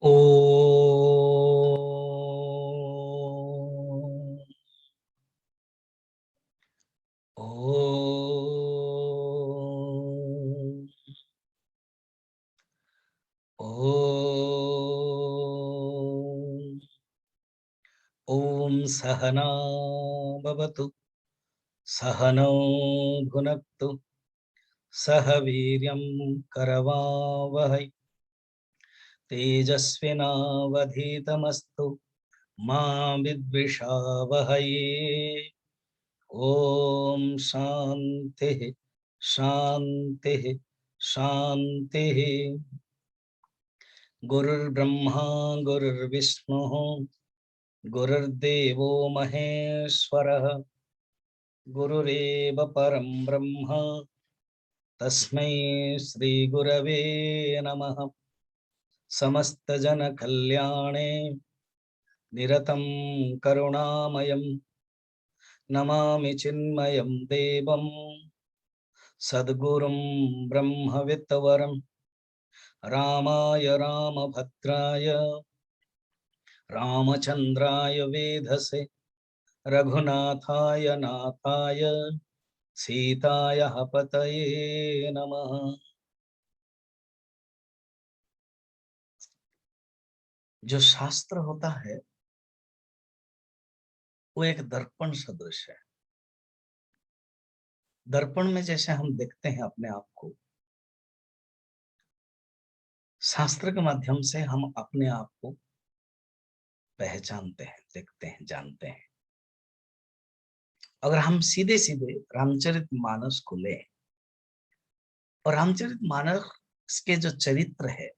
ओ ओ ओ ओम सहना भवतु सहनौ भुनक्तु सह वीर्यं करवावहै तेजस्विनावधीतमस्तु मा विद्विषावहै। ओम शांति शांति शांति। गुरुर्ब्रह्मा गुरुर्विष्णु गुरुर्देवो महेश्वरः गुरुरेव परं ब्रह्म तस्मै श्री गुरवे नमः। समस्त जन कल्याणे निरतं करुणामयं नमामि चिन्मयं देवं सद्गुरुं ब्रह्मविद्वरं रामाय रामभद्राय रामचंद्राय वेधसे रघुनाथाय नाथाय सीताय पतये नमः। जो शास्त्र होता है वो एक दर्पण सदृश है। दर्पण में जैसे हम देखते हैं अपने आप को, शास्त्र के माध्यम से हम अपने आप को पहचानते हैं, देखते हैं, जानते हैं। अगर हम सीधे सीधे रामचरितमानस को लें और रामचरितमानस के जो चरित्र है,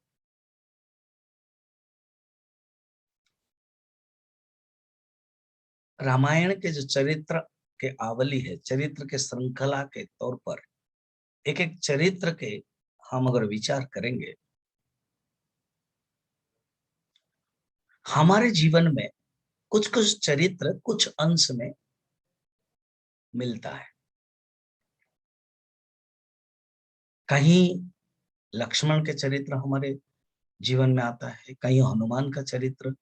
रामायण के जो चरित्र के आवली है, चरित्र के श्रृंखला के तौर पर एक एक चरित्र के हम अगर विचार करेंगे, हमारे जीवन में कुछ कुछ चरित्र कुछ अंश में मिलता है। कहीं लक्ष्मण के चरित्र हमारे जीवन में आता है, कहीं हनुमान का चरित्र,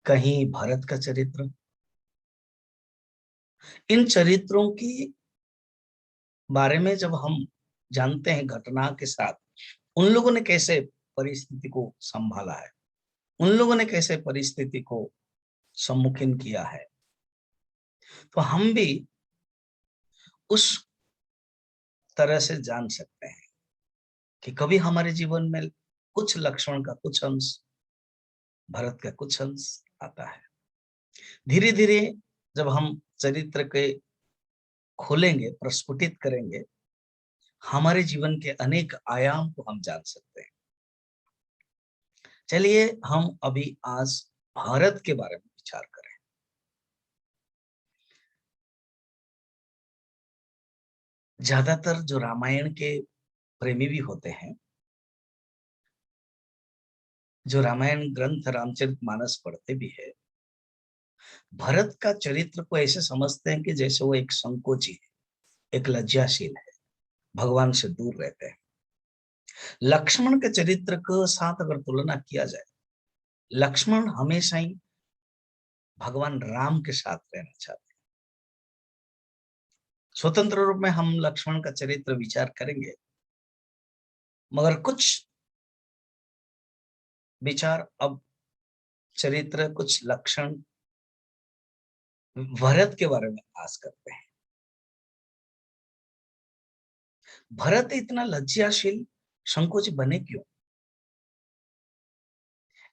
कहीं भरत का चरित्र। इन चरित्रों की बारे में जब हम जानते हैं घटना के साथ, उन लोगों ने कैसे परिस्थिति को संभाला है, उन लोगों ने कैसे परिस्थिति को सम्मुखीन किया है, तो हम भी उस तरह से जान सकते हैं कि कभी हमारे जीवन में कुछ लक्ष्मण का कुछ अंश, भरत का कुछ अंश आता है। धीरे धीरे जब हम चरित्र के खोलेंगे, प्रस्फुटित करेंगे, हमारे जीवन के अनेक आयाम को हम जान सकते हैं। चलिए हम अभी आज भारत के बारे में विचार करें। ज्यादातर जो रामायण के प्रेमी भी होते हैं, जो रामायण ग्रंथ रामचरितमानस पढ़ते भी है, भरत का चरित्र को ऐसे समझते हैं कि जैसे वो एक संकोची है, एक लज्जाशील है, भगवान से दूर रहते हैं। लक्ष्मण के चरित्र के साथ अगर तुलना किया जाए, लक्ष्मण हमेशा ही भगवान राम के साथ रहना चाहते हैं। स्वतंत्र रूप में हम लक्ष्मण का चरित्र विचार करेंगे, मगर कुछ विचार अब चरित्र, कुछ लक्षण भरत के बारे में आज करते हैं। भरत इतना लज्जाशील, संकोची बने क्यों?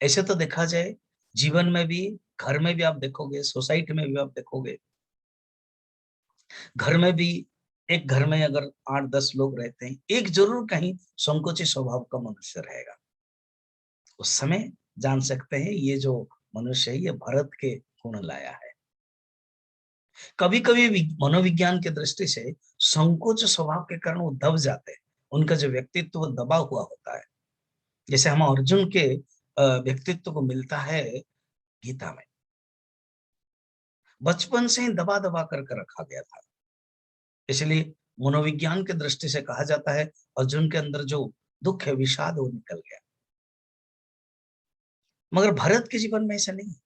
ऐसे तो देखा जाए जीवन में भी, घर में भी आप देखोगे, सोसाइटी में भी आप देखोगे, घर में भी एक घर में अगर 8-10 लोग रहते हैं, एक जरूर कहीं संकोची स्वभाव का मनुष्य रहेगा। उस समय जान सकते हैं ये जो मनुष्य है ये भरत के गुण लाया है। कभी कभी मनोविज्ञान की दृष्टि से संकोच स्वभाव के कारण वो दब जाते हैं, उनका जो व्यक्तित्व वो दबा हुआ होता है। जैसे हम अर्जुन के व्यक्तित्व को मिलता है गीता में, बचपन से ही दबा दबा करके रखा गया था। इसलिए मनोविज्ञान की दृष्टि से कहा जाता है अर्जुन के अंदर जो दुख है, विषाद, वो निकल गया। मगर भरत के जीवन में ऐसा नहीं है।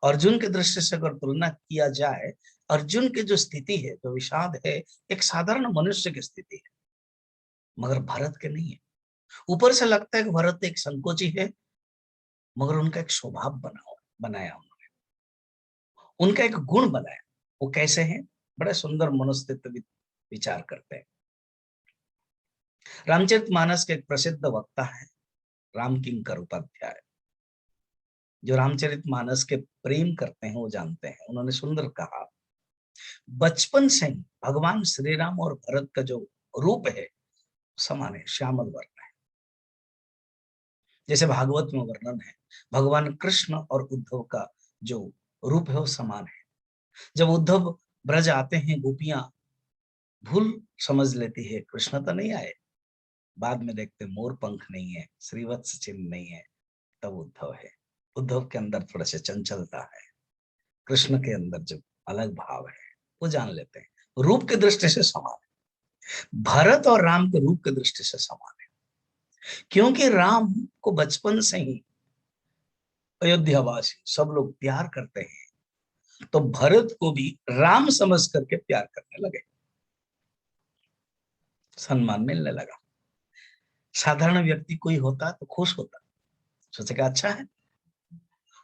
अर्जुन के दृष्टि से अगर तुलना किया जाए, अर्जुन की जो स्थिति है, जो विषाद है, एक साधारण मनुष्य की स्थिति है, मगर भरत के नहीं है। ऊपर से लगता है कि भरत एक संकोची है, मगर उनका एक स्वभाव बनाया उन्होंने, उनका एक गुण बनाया। वो कैसे हैं? बड़े सुंदर मनोस्थित विचार करते हैं। रामचरितमानस के एक प्रसिद्ध वक्ता है राम किंकर उपाध्याय, जो रामचरितमानस के प्रेम करते हैं वो जानते हैं। उन्होंने सुंदर कहा, बचपन से ही भगवान श्री राम और भरत का जो रूप है समान है, श्यामल वर्ण है। जैसे भागवत में वर्णन है, भगवान कृष्ण और उद्धव का जो रूप है वो समान है। जब उद्धव ब्रज आते हैं, गोपियां भूल समझ लेती है कृष्ण तो नहीं आए, बाद में देखते मोर पंख नहीं है, श्रीवत्स चिन्ह नहीं है, तब उद्धव है। उद्धव के अंदर थोड़ा सा चंचलता है, कृष्ण के अंदर जो अलग भाव है वो जान लेते हैं। रूप की दृष्टि से समान है, भरत और राम के रूप की दृष्टि से समान है, क्योंकि राम को बचपन से ही अयोध्यावासी सब लोग प्यार करते हैं, तो भरत को भी राम समझ करके प्यार करने लगे, सम्मान मिलने लगा। साधारण व्यक्ति कोई होता तो खुश होता, सोचेगा अच्छा है,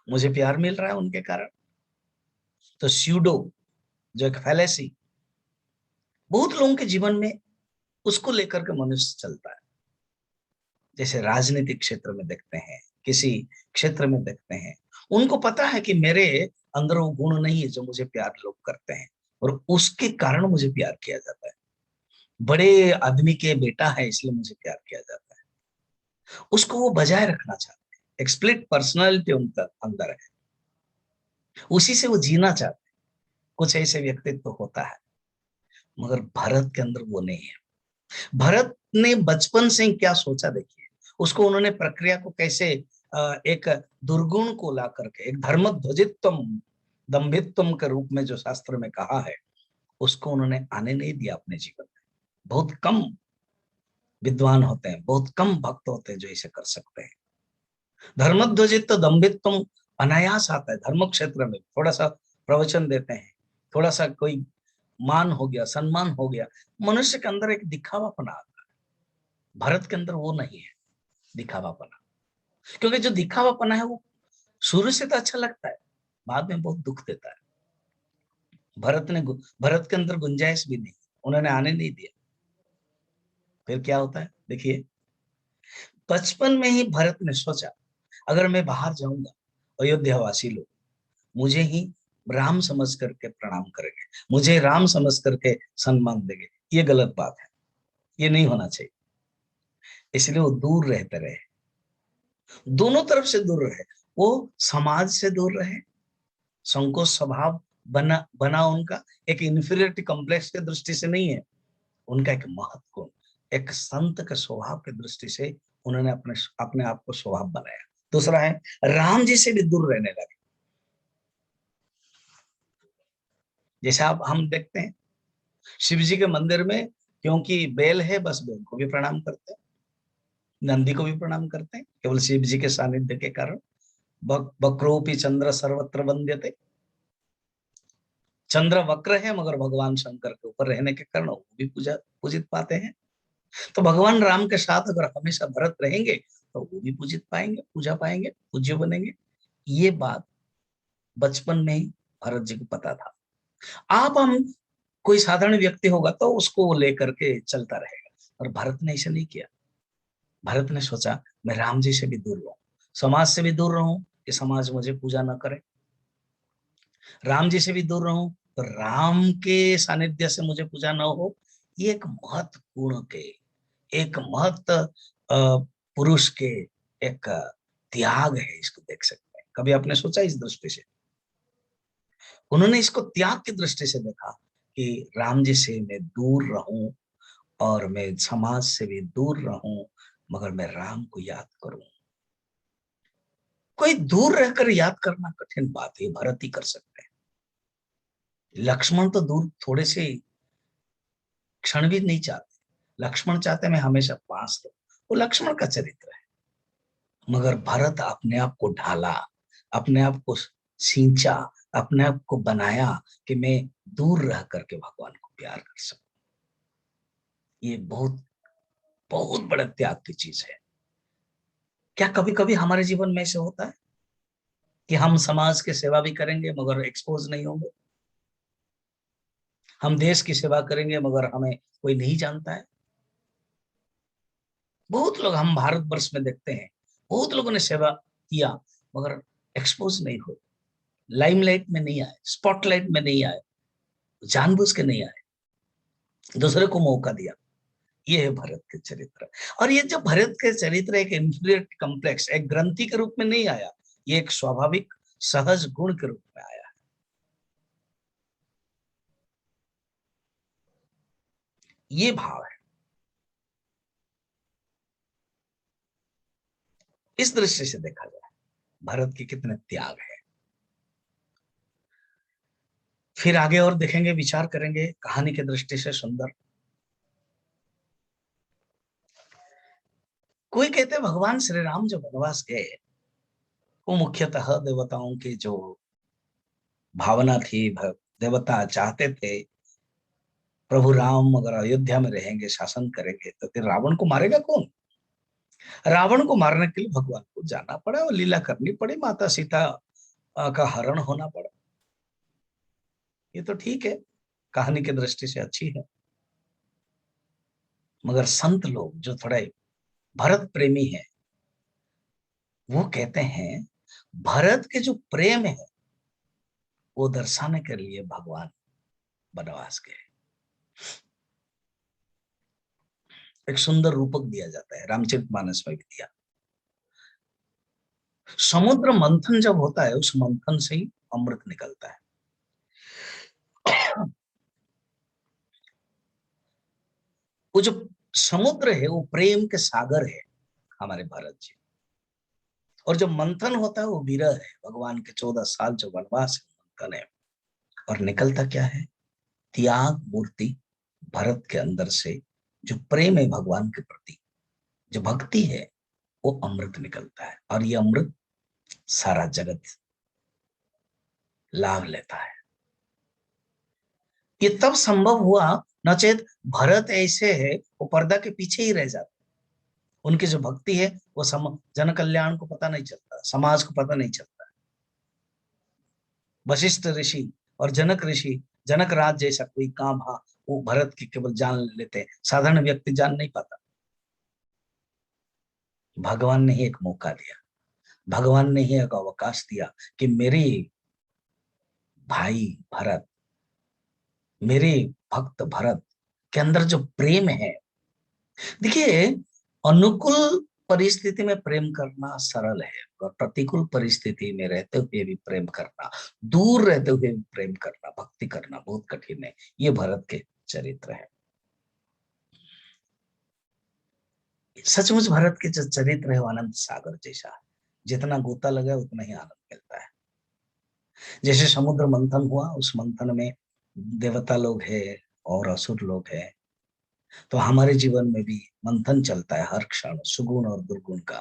मुझे प्यार मिल रहा है उनके कारण। तो स्यूडो, जो एक फैलेसी, बहुत लोगों के जीवन में उसको लेकर के मनुष्य चलता है। जैसे राजनीतिक क्षेत्र में देखते हैं, किसी क्षेत्र में देखते हैं, उनको पता है कि मेरे अंदर वो गुण नहीं है जो मुझे प्यार लोग करते हैं, और उसके कारण मुझे प्यार किया जाता है। बड़े आदमी के बेटा है इसलिए मुझे प्यार किया जाता है। उसको वो बजाय रखना चाहते हैं, एक स्प्लिट पर्सनालिटी उनका अंदर है, उसी से वो जीना चाहते हैं। कुछ ऐसे व्यक्तित्व तो होता है, मगर भरत के अंदर वो नहीं है। भरत ने बचपन से क्या सोचा देखिए, उसको उन्होंने प्रक्रिया को कैसे एक दुर्गुण को ला करके एक धर्म ध्वजित्वम दंभित्वम के रूप में जो शास्त्र में कहा है, उसको उन्होंने आने नहीं दिया अपने जीवन में। बहुत कम विद्वान होते हैं, बहुत कम भक्त होते हैं जो इसे कर सकते हैं। धर्मध्वजित्व दंभित्वम अनायास आता है। धर्म क्षेत्र में थोड़ा सा प्रवचन देते हैं, थोड़ा सा कोई मान हो गया, सम्मान हो गया, मनुष्य के अंदर एक दिखावापना आता है। भरत के अंदर वो नहीं है दिखावापना, क्योंकि जो दिखावापना है वो शुरू से तो अच्छा लगता है, बाद में बहुत दुख देता है। भरत के अंदर गुंजाइश भी नहीं, उन्होंने आने नहीं दिया। फिर क्या होता है देखिए, बचपन में ही भरत ने सोचा, अगर मैं बाहर जाऊंगा, अयोध्यावासी लोग मुझे ही राम समझ करके प्रणाम करेंगे, मुझे राम समझ करके सम्मान देंगे, ये गलत बात है, ये नहीं होना चाहिए। इसलिए वो दूर रहते रहे, दोनों तरफ से दूर रहे। वो समाज से दूर रहे, संकोच स्वभाव बना उनका, एक इंफीरियरिटी कॉम्प्लेक्स की दृष्टि से नहीं है, उनका एक महत्व, एक संत के स्वभाव की दृष्टि से उन्होंने अपने अपने आप को स्वभाव बनाया। दूसरा है, राम जी से भी दूर रहने लगे। जैसे आप हम देखते हैं शिव जी के मंदिर में, क्योंकि बेल है, बस बेल को भी प्रणाम करते हैं, नंदी को भी प्रणाम करते हैं, केवल शिव जी के सानिध्य के कारण। वक्रोपि चंद्र सर्वत्र वंद्यते, चंद्र वक्र है मगर भगवान शंकर के ऊपर रहने के कारण वो भी पूजित पाते हैं। तो भगवान राम के साथ अगर हमेशा भरत रहेंगे तो वो भी पूजित पाएंगे, पूजा पाएंगे, पूज्य बनेंगे। ये बात बचपन में ही भरत जी को पता था। आप हम कोई साधारण व्यक्ति होगा तो उसको लेकर के चलता रहेगा, और भरत ने ऐसा नहीं किया। भरत ने सोचा, मैं राम जी से भी दूर रहूं, समाज से भी दूर रहूं कि समाज मुझे पूजा न करे, राम जी से भी दूर रहूं तो राम के सानिध्य से मुझे पूजा न हो। ये एक महत्वपूर्ण के, एक महत्व पुरुष के एक त्याग है, इसको देख सकते हैं। कभी आपने सोचा इस दृष्टि से? उन्होंने इसको त्याग की दृष्टि से देखा कि राम जी से मैं दूर रहूं और मैं समाज से भी दूर रहूं, मगर मैं राम को याद करूं। कोई दूर रहकर याद करना कठिन बात है, भरत ही कर सकते हैं। लक्ष्मण तो दूर थोड़े से क्षण भी नहीं चाहते, लक्ष्मण चाहते मैं हमेशा पास रहूं। वो लक्ष्मण का चरित्र है। मगर भरत अपने आप को ढाला, अपने आप को सींचा, अपने आप को बनाया कि मैं दूर रह करके भगवान को प्यार कर सकूं। ये बहुत बहुत बड़ा त्याग की चीज है। क्या कभी कभी हमारे जीवन में ऐसे होता है कि हम समाज की सेवा भी करेंगे मगर एक्सपोज नहीं होंगे? हम देश की सेवा करेंगे मगर हमें कोई नहीं जानता है। बहुत लोग हम भारतवर्ष में देखते हैं, बहुत लोगों ने सेवा किया मगर एक्सपोज नहीं हुए, लाइमलाइट में नहीं आए, स्पॉटलाइट में नहीं आए, जानबूझ के नहीं आए, दूसरे को मौका दिया। ये है भारत के चरित्र। और ये जो भारत के चरित्र एक इंफीरियरिटी कॉम्प्लेक्स, एक ग्रंथि के रूप में नहीं आया, ये एक स्वाभाविक सहज गुण के रूप में आया। ये भाव है। इस दृष्टि से देखा जाए भारत के कितने त्याग है। फिर आगे और देखेंगे, विचार करेंगे कहानी की दृष्टि से सुंदर। कोई कहते हैं भगवान श्री राम जो वनवास गए वो मुख्यतः देवताओं की जो भावना थी, देवता चाहते थे प्रभु राम अगर अयोध्या में रहेंगे, शासन करेंगे, तो फिर रावण को मारेगा कौन? रावण को मारने के लिए भगवान को जाना पड़ा और लीला करनी पड़ी, माता सीता का हरण होना पड़ा। ये तो ठीक है, कहानी की दृष्टि से अच्छी है। मगर संत लोग जो थोड़े भरत प्रेमी है, वो कहते हैं भरत के जो प्रेम है वो दर्शाने के लिए भगवान वनवास गए। एक सुंदर रूपक दिया जाता है, रामचरितमानस में भी दिया। समुद्र मंथन जब होता है, उस मंथन से ही अमृत निकलता है। वो जो समुद्र है वो प्रेम के सागर है हमारे भारत जी। और जो मंथन होता है वो विरह है, भगवान के 14 साल जो वनवास है मंथन है। और निकलता क्या है? त्याग मूर्ति भरत के अंदर से, जो प्रेम है भगवान के प्रति, जो भक्ति है, वो अमृत निकलता है। और ये अमृत सारा जगत लाभ लेता है। ये तब संभव हुआ, नचेत भरत ऐसे है वो पर्दा के पीछे ही रह जाते। उनकी जो भक्ति है वो जन कल्याण को पता नहीं चलता, समाज को पता नहीं चलता। वशिष्ठ ऋषि और जनक ऋषि, जनक राज जैसा कोई काम, हाँ, वो भरत की केवल जान लेते हैं, साधारण व्यक्ति जान नहीं पाता। भगवान ने ही एक मौका दिया, भगवान ने ही एक अवकाश दिया कि मेरे भाई भरत, मेरे भक्त भरत के अंदर जो प्रेम है। देखिए, अनुकूल परिस्थिति में प्रेम करना सरल है और प्रतिकूल परिस्थिति में रहते हुए भी प्रेम करना, दूर रहते हुए भी प्रेम करना, भक्ति करना बहुत कठिन है। ये भरत के चरित्र है। सचमुच भरत के जो चरित्र है वो आनंद सागर जैसा है, जितना गोता लगा उतना ही आनंद मिलता है। जैसे समुद्र मंथन हुआ, उस मंथन में देवता लोग हैं और असुर लोग हैं, तो हमारे जीवन में भी मंथन चलता है हर क्षण, सुगुण और दुर्गुण का।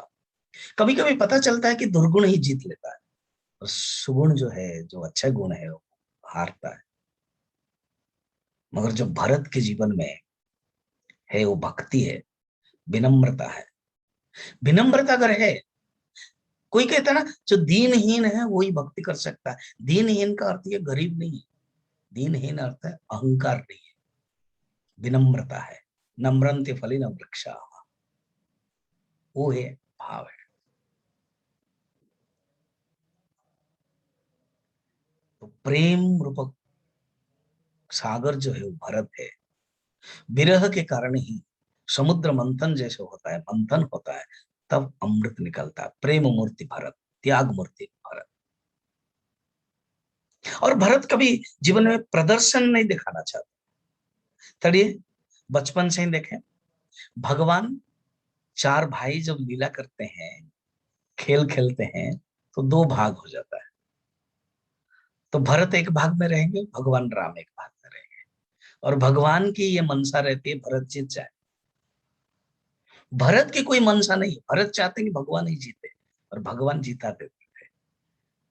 कभी कभी पता चलता है कि दुर्गुण ही जीत लेता है और सुगुण जो है, जो अच्छा गुण है, वो हारता है। मगर जो भरत के जीवन में है वो भक्ति है, विनम्रता है। विनम्रता अगर है, कोई कहता है ना जो दीनहीन है वही भक्ति कर सकता है। दीनहीन का अर्थ ये गरीब नहीं है, दीनहीन अर्थ है अहंकार नहीं है, विनम्रता है। नम्रंते फलिन वृक्षा, वो है भाव है। तो प्रेम रूपक सागर जो है वो भरत है। विरह के कारण ही समुद्र मंथन जैसे होता है, मंथन होता है, तब अमृत निकलता है। प्रेम मूर्ति भरत, त्याग मूर्ति भरत। और भरत कभी जीवन में प्रदर्शन नहीं दिखाना चाहता। चलिए बचपन से ही देखें, भगवान चार भाई जब लीला करते हैं, खेल खेलते हैं, तो दो भाग हो जाता है। तो भरत एक भाग में रहेंगे, भगवान राम एक भाग में रहेंगे। और भगवान की ये मनसा रहती है भरत जीत जाए। भरत की कोई मनसा नहीं, भरत चाहते कि भगवान ही जीते। और भगवान जीता देते थे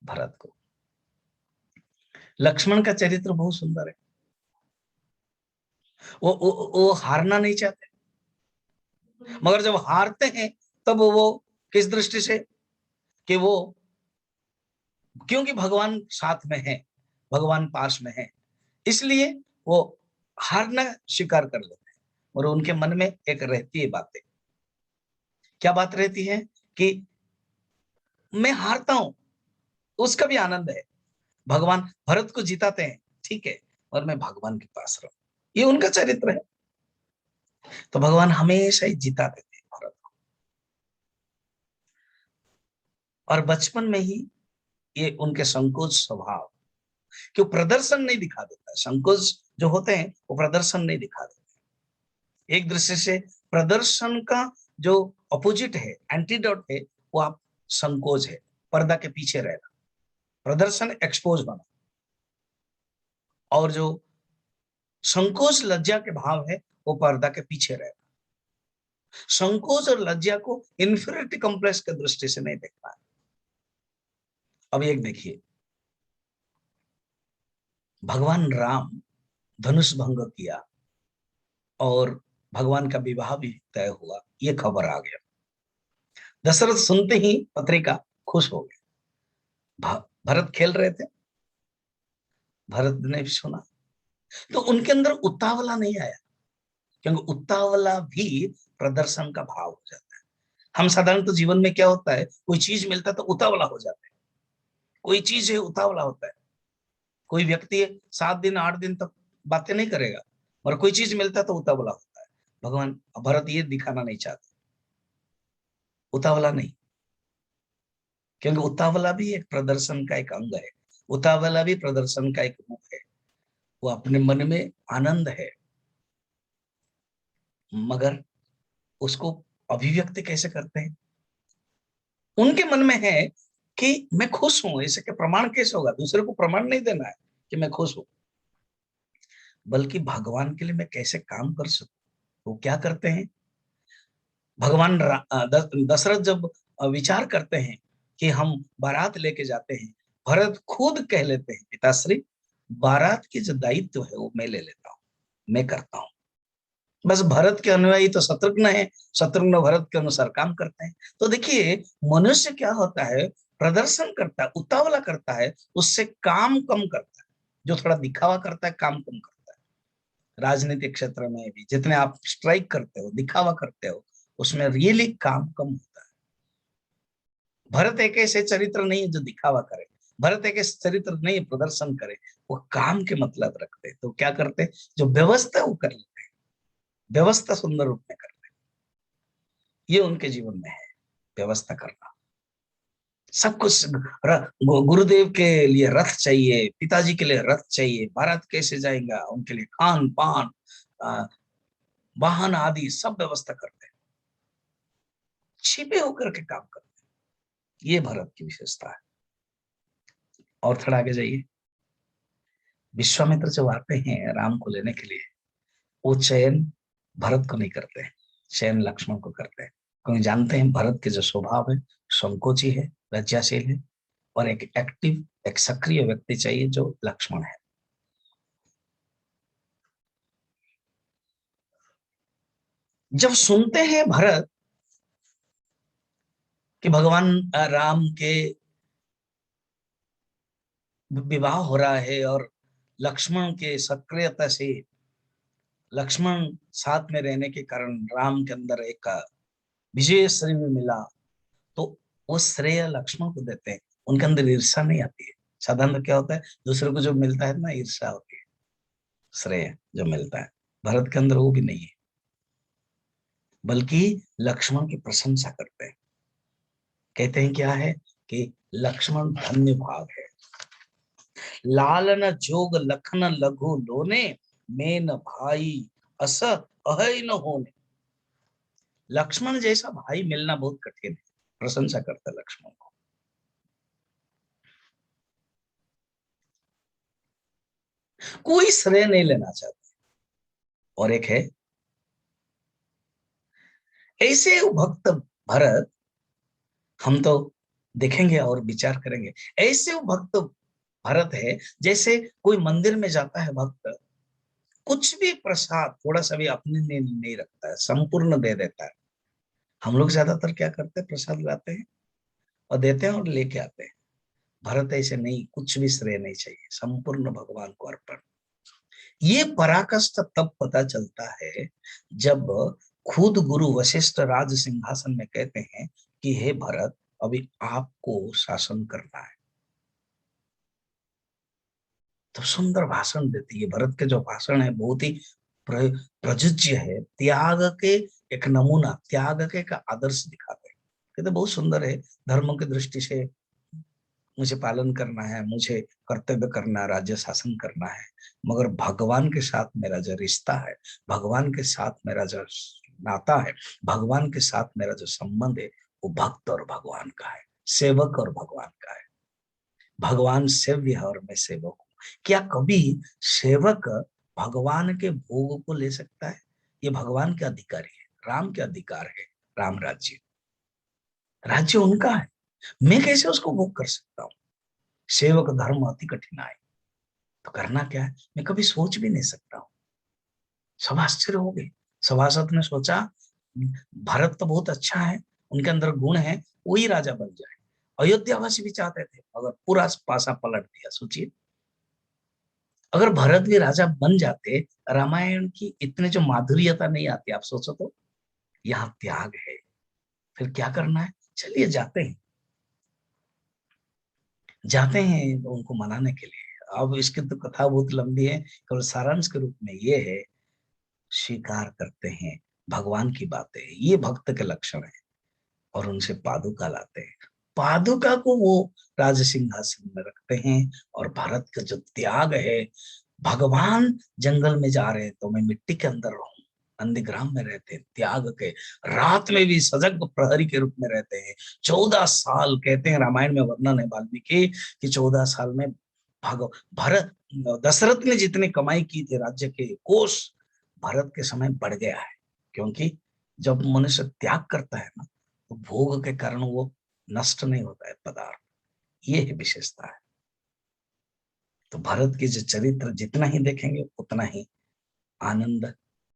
भरत को। लक्ष्मण का चरित्र बहुत सुंदर है। वो हारना नहीं चाहते, मगर जब हारते हैं तब वो किस दृष्टि से, कि वो, क्योंकि भगवान साथ में है, भगवान पास में है, इसलिए वो हारना स्वीकार कर लेते हैं। और उनके मन में एक रहती है बातें, क्या बात रहती है कि मैं हारता हूं, उसका भी आनंद है। भगवान भरत को जिताते हैं, ठीक है, और मैं भगवान के पास रहूं, ये उनका चरित्र है। तो भगवान हमेशा ही जिताते थे भरत को। और बचपन में ही ये उनके संकोच स्वभाव, कि वो प्रदर्शन नहीं दिखा देता, संकोच जो होते हैं वो प्रदर्शन नहीं दिखा देते। एक दृष्टि से प्रदर्शन का जो अपोजिट है, एंटीडोट है, वो आप संकोच है, पर्दा के पीछे रहना। प्रदर्शन एक्सपोज होना, और जो संकोच लज्जा के भाव है वो पर्दा के पीछे रहना। संकोच और लज्जा को इंफीरियरिटी कॉम्प्लेक्स की दृष्टि से नहीं देखना है। अब एक देखिए, भगवान राम धनुष भंग किया और भगवान का विवाह भी तय हुआ, ये खबर आ गया। दशरथ सुनते ही पत्रिका खुश हो गए। भरत खेल रहे थे, भरत ने भी सुना, तो उनके अंदर उतावला नहीं आया, क्योंकि उतावला भी प्रदर्शन का भाव हो जाता है। हम साधारण तो जीवन में क्या होता है, कोई चीज मिलता है तो उतावला हो जाता है, कोई चीज है उतावला होता है। कोई व्यक्ति है 7 दिन 8 दिन तक बातें नहीं करेगा, और कोई चीज मिलता है तो उतावला होता है। भगवान भरत ये दिखाना नहीं चाहते, उतावला नहीं, क्योंकि उतावला भी एक प्रदर्शन का एक अंग है, उतावला भी प्रदर्शन का एक रूप है। वो अपने मन में आनंद है, मगर उसको अभिव्यक्त कैसे करते हैं, उनके मन में है कि मैं खुश हूं, इसे के प्रमाण कैसे होगा, दूसरे को प्रमाण नहीं देना है कि मैं खुश हूं, बल्कि भगवान के लिए मैं कैसे काम कर सकूं। वो क्या करते हैं, भगवान दशरथ जब विचार करते हैं कि हम बारात लेके जाते हैं, भरत खुद कह लेते हैं, पिताश्री बारात की जो दायित्व है वो मैं ले लेता हूँ, मैं करता हूँ। बस भरत के अनुयायी तो शत्रुघ्न है, शत्रुघ्न भरत के अनुसार काम करते हैं। तो देखिए, मनुष्य क्या होता है, प्रदर्शन करता है, उतावला करता है, उससे काम कम करता है। जो थोड़ा दिखावा करता है, काम कम करता है। राजनीतिक क्षेत्र में भी जितने आप स्ट्राइक करते हो, दिखावा करते हो, उसमें रियली काम कम होता है। भरत एक ऐसे चरित्र नहीं है जो दिखावा करे, भरत एक ऐसे चरित्र नहीं है प्रदर्शन करे, वो काम के मतलब रखते हैं। तो क्या करते हैं, जो व्यवस्था वो कर लेते हैं, व्यवस्था सुंदर रूप में करते हैं। ये उनके जीवन में है, व्यवस्था करना। सब कुछ गुरुदेव के लिए रथ चाहिए, पिताजी के लिए रथ चाहिए, बारात कैसे जाएगा उनके लिए खान पान, वाहन आदि सब व्यवस्था करते हैं, छिपे होकर के काम करते हैं। ये भरत की विशेषता है। और थोड़ा आगे जाइए, विश्वामित्र जब आते हैं राम को लेने के लिए, वो चयन भरत को नहीं करते हैं, चयन लक्ष्मण को करते हैं, क्योंकि जानते हैं भरत के जो स्वभाव है संकोची है, लज्जाशील है, और एक एक्टिव, एक सक्रिय व्यक्ति चाहिए जो लक्ष्मण है। जब सुनते हैं भरत कि भगवान राम के विवाह हो रहा है, और लक्ष्मण के सक्रियता से, लक्ष्मण साथ में रहने के कारण राम के अंदर एक विजय श्री में मिला, तो वो श्रेय लक्ष्मण को देते हैं। उनके अंदर ईर्षा नहीं आती है। साधारण क्या होता है, दूसरे को जो मिलता है ना, ईर्षा होती है, श्रेय जो मिलता है। भरत के अंदर वो भी नहीं है, बल्कि लक्ष्मण की प्रशंसा करते हैं। कहते हैं क्या है, कि लक्ष्मण धन्य भाग है, लालन जोग लखन लघु लोने, मेन भाई अस अहै न होने। लक्ष्मण जैसा भाई मिलना बहुत कठिन है, प्रशंसा करता लक्ष्मण को। कोई श्रेय नहीं लेना चाहता। और एक है ऐसे भक्त भरत, हम तो देखेंगे और विचार करेंगे। ऐसे वो भक्त भरत है, जैसे कोई मंदिर में जाता है भक्त, कुछ भी प्रसाद थोड़ा सा भी अपने लिए नहीं रखता है, संपूर्ण दे देता है। हम लोग ज्यादातर क्या करते हैं, प्रसाद लाते हैं और देते हैं और लेके आते हैं। भरत ऐसे नहीं, कुछ भी श्रेय नहीं चाहिए, संपूर्ण भगवान को अर्पण। ये पराकाष्ठ तब पता चलता है जब खुद गुरु वशिष्ठ राज सिंहासन में कहते हैं कि हे भरत, अभी आपको शासन करना है। तो सुंदर भाषण देती है। भरत के जो भाषण है बहुत ही प्रजुज्य है, त्याग के एक नमूना, त्याग के एक आदर्श दिखाते हैं। कहते बहुत सुंदर है, धर्म की दृष्टि से मुझे पालन करना है, मुझे कर्तव्य करना है, राज्य शासन करना है, मगर भगवान के साथ मेरा जो रिश्ता है, भगवान के साथ मेरा जो नाता है, भगवान के साथ मेरा जो संबंध है, वो भक्त और भगवान का है, सेवक और भगवान का है। भगवान सेव्य है और मैं सेवक हूँ। क्या कभी सेवक भगवान के भोग को ले सकता है? ये भगवान के अधिकारी है, राम के अधिकार है। राम राज्य, राज्य उनका है, मैं कैसे उसको भोग कर सकता हूँ? सेवक धर्म अति कठिन है। तो करना क्या है, मैं कभी सोच भी नहीं सकता हूँ। सब आश्चर्य हो गए। सभासद ने सोचा भारत तो बहुत अच्छा है, उनके अंदर गुण है, वही राजा बन जाए। अयोध्यावासी भी चाहते थे, मगर पूरा पासा पलट दिया। सोचिए, अगर भरत भी राजा बन जाते, रामायण की इतने जो माधुर्यता नहीं आती। आप सोचो तो, यहाँ त्याग है, फिर क्या करना है, चलिए जाते हैं। जाते हैं तो उनको मनाने के लिए। अब इसकी तो कथा बहुत लंबी है, केवल सारांश के रूप में ये है, स्वीकार करते हैं भगवान की बातें, ये भक्त के लक्षण है। और उनसे पादुका लाते हैं, पादुका को वो राज सिंहासन में रखते हैं। और भारत का जो त्याग है, भगवान जंगल में जा रहे हैं तो मैं मिट्टी के अंदर रहूं, नंदीग्राम में रहते हैं त्याग के, रात में भी सजग प्रहरी के रूप में रहते हैं। 14 साल, कहते हैं रामायण में वर्णन है वाल्मीकि कि 14 साल में भग भरत, दशरथ ने जितनी कमाई की थी राज्य के कोष, भरत के समय बढ़ गया है। क्योंकि जब मनुष्य त्याग करता है ना, तो भोग के कारण वो नष्ट नहीं होता है पदार्थ। ये है विशेषता है। तो भरत के जो चरित्र जितना ही देखेंगे उतना ही आनंद